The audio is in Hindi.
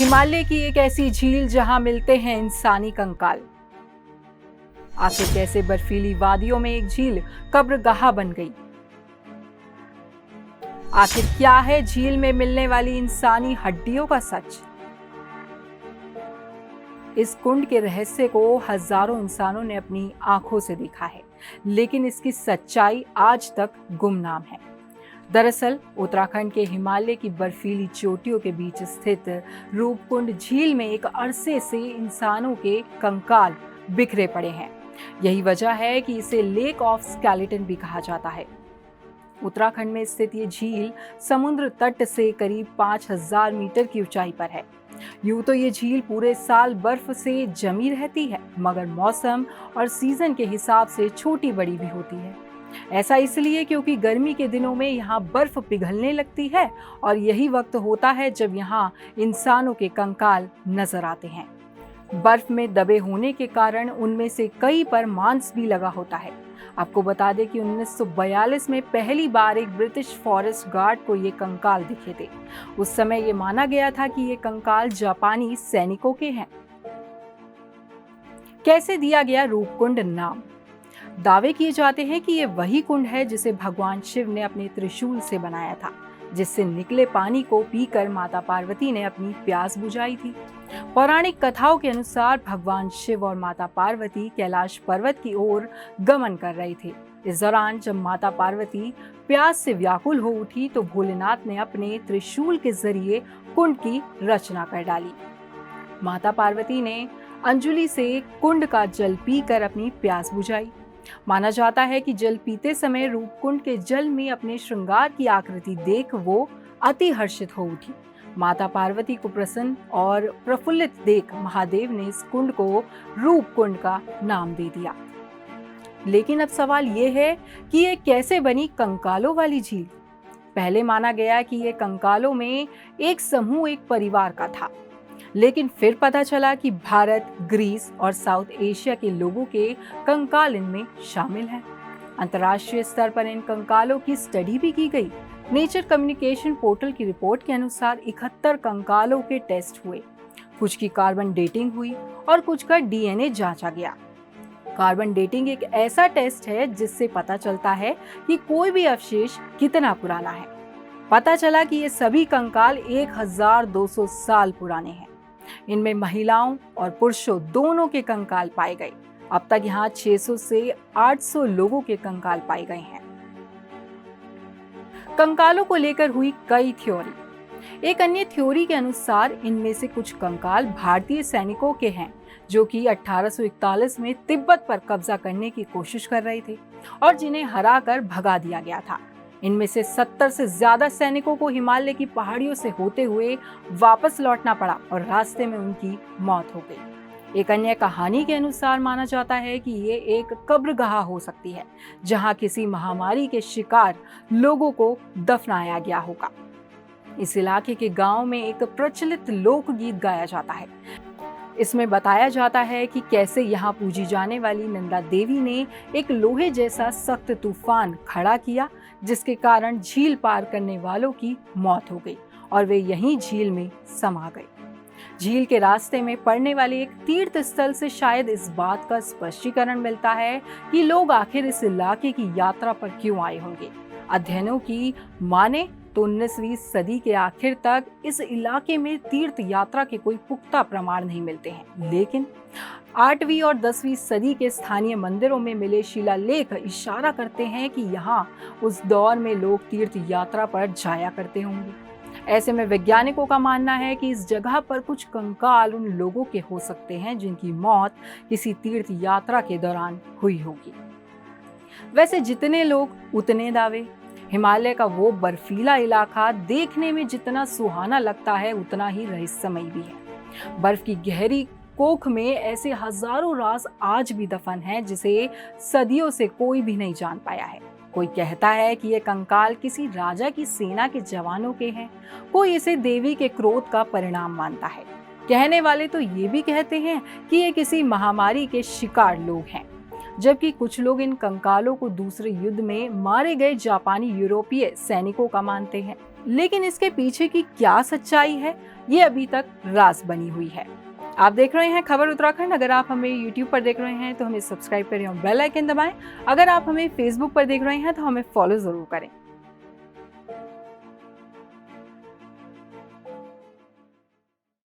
हिमालय की एक ऐसी झील जहां मिलते हैं इंसानी कंकाल। आखिर कैसे बर्फीली वादियों में एक झील कब्रगाह बन गई? आखिर क्या है झील में मिलने वाली इंसानी हड्डियों का सच? इस कुंड के रहस्य को हजारों इंसानों ने अपनी आंखों से देखा है, लेकिन इसकी सच्चाई आज तक गुमनाम है। दरअसल उत्तराखंड के हिमालय की बर्फीली चोटियों के बीच स्थित रूपकुंड झील में एक अरसे से इंसानों के कंकाल बिखरे पड़े हैं। यही वजह है कि इसे लेक ऑफ स्केलेटन भी कहा जाता है। उत्तराखंड में स्थित ये झील समुद्र तट से करीब 5000 मीटर की ऊंचाई पर है। यूं तो ये झील पूरे साल बर्फ से जमी रहती है, मगर मौसम और सीजन के हिसाब से छोटी बड़ी भी होती है। ऐसा इसलिए क्योंकि गर्मी के दिनों में यहाँ बर्फ पिघलने लगती है और यही वक्त होता है जब यहाँ इंसानों के कंकाल नजर आते हैं। बर्फ में दबे होने के कारण उनमें से कई पर मांस भी लगा होता है। आपको बता दें कि 1942 में पहली बार एक ब्रिटिश फॉरेस्ट गार्ड को ये कंकाल दिखे थे। उस समय ये माना गया था कि ये कंकाल जापानी सैनिकों के हैं। कैसे दिया गया रूपकुंड नाम? दावे किए जाते हैं कि ये वही कुंड है जिसे भगवान शिव ने अपने त्रिशूल से बनाया था, जिससे निकले पानी को पीकर माता पार्वती ने अपनी प्यास बुझाई थी। पौराणिक कथाओं के अनुसार भगवान शिव और माता पार्वती कैलाश पर्वत की ओर गमन कर रहे थे। इस दौरान जब माता पार्वती प्यास से व्याकुल हो उठी तो भोलेनाथ ने अपने त्रिशूल के जरिए कुंड की रचना कर डाली। माता पार्वती ने अंजुलि से कुंड का जल पीकर अपनी प्यास बुझाई। माना जाता है कि जल पीते समय रूपकुंड के जल में अपने श्रृंगार की आकृति देख वो अति हर्षित हो उठी। माता पार्वती को प्रसन्न और प्रफुल्लित देख महादेव ने इस कुंड को रूपकुंड का नाम दे दिया। लेकिन अब सवाल ये है कि ये कैसे बनी कंकालों वाली झील? पहले माना गया कि ये कंकालों में एक समूह एक परिवार का था, लेकिन फिर पता चला कि भारत, ग्रीस और साउथ एशिया के लोगों के कंकाल इनमें शामिल हैं। अंतर्राष्ट्रीय स्तर पर इन कंकालों की स्टडी भी की गई। नेचर कम्युनिकेशन पोर्टल की रिपोर्ट के अनुसार 71 कंकालों के टेस्ट हुए। कुछ की कार्बन डेटिंग हुई और कुछ का डीएनए जांचा गया। कार्बन डेटिंग एक ऐसा टेस्ट है जिससे पता चलता है कि कोई भी अवशेष कितना पुराना है। पता चला कि ये सभी कंकाल 1200 साल पुराने हैं। इनमें महिलाओं और पुरुषों दोनों के कंकाल पाए गए। अब तक यहाँ 600 से 800 लोगों के कंकाल पाए गए हैं। कंकालों को लेकर हुई कई थ्योरी। एक अन्य थ्योरी के अनुसार इनमें से कुछ कंकाल भारतीय सैनिकों के हैं, जो कि 1841 में तिब्बत पर कब्जा करने की कोशिश कर रहे थे और जिन्हें हराकर भगा दिया गया था। इनमें से 70 से ज्यादा सैनिकों को हिमालय की पहाड़ियों से होते हुए वापस लौटना पड़ा और रास्ते में उनकी मौत हो गई। एक अन्य कहानी के अनुसार माना जाता है कि ये एक कब्रगाह हो सकती है, जहां किसी महामारी के शिकार लोगों को दफनाया गया होगा। इस इलाके के गांव में एक प्रचलित लोकगीत गाया जाता है। इसमें बताया जाता है कि कैसे यहाँ पूजी जाने वाली नंदा देवी ने एक लोहे जैसा सख्त तूफान खड़ा किया, जिसके कारण झील पार करने वालों की मौत हो गई और वे यहीं झील में समा गए। झील के रास्ते में पड़ने वाले एक तीर्थ स्थल से शायद इस बात का स्पष्टीकरण मिलता है कि लोग आखिर इस इलाके की यात्रा पर क्यों आए होंगे। अध्ययनों की माने तो 19वीं सदी के आखिर तक इस इलाके में तीर्थ यात्रा के कोई पुख्ता प्रमाण नहीं मिलते हैं, लेकिन 8वीं और 10वीं सदी के स्थानीय मंदिरों में मिले शिलालेख इशारा करते हैं कि यहाँ उस दौर में लोग तीर्थ यात्रा पर जाया करते होंगे। ऐसे में वैज्ञानिकों का मानना है कि इस जगह पर कुछ कंकाल उन लोगों के हो सकते हैं जिनकी मौत किसी तीर्थ यात्रा के दौरान हुई होगी। वैसे जितने लोग उतने दावे। हिमालय का वो बर्फीला इलाका देखने में जितना सुहाना लगता है, उतना ही रहस्यमयी भी है। बर्फ की गहरी कोख में ऐसे हजारों राज आज भी दफन हैं जिसे सदियों से कोई भी नहीं जान पाया है। कोई कहता है कि ये कंकाल किसी राजा की सेना के जवानों के हैं, कोई इसे देवी के क्रोध का परिणाम मानता है। कहने वाले तो ये भी कहते हैं कि ये किसी महामारी के शिकार लोग हैं, जबकि कुछ लोग इन कंकालों को दूसरे युद्ध में मारे गए जापानी यूरोपीय सैनिकों का मानते हैं। लेकिन इसके पीछे की क्या सच्चाई है, ये अभी तक राज बनी हुई है। आप देख रहे हैं खबर उत्तराखंड। अगर आप हमें YouTube पर देख रहे हैं तो हमें सब्सक्राइब करें और बेल आइकन दबाएं। अगर आप हमें Facebook पर देख रहे हैं तो हमें फॉलो जरूर करें।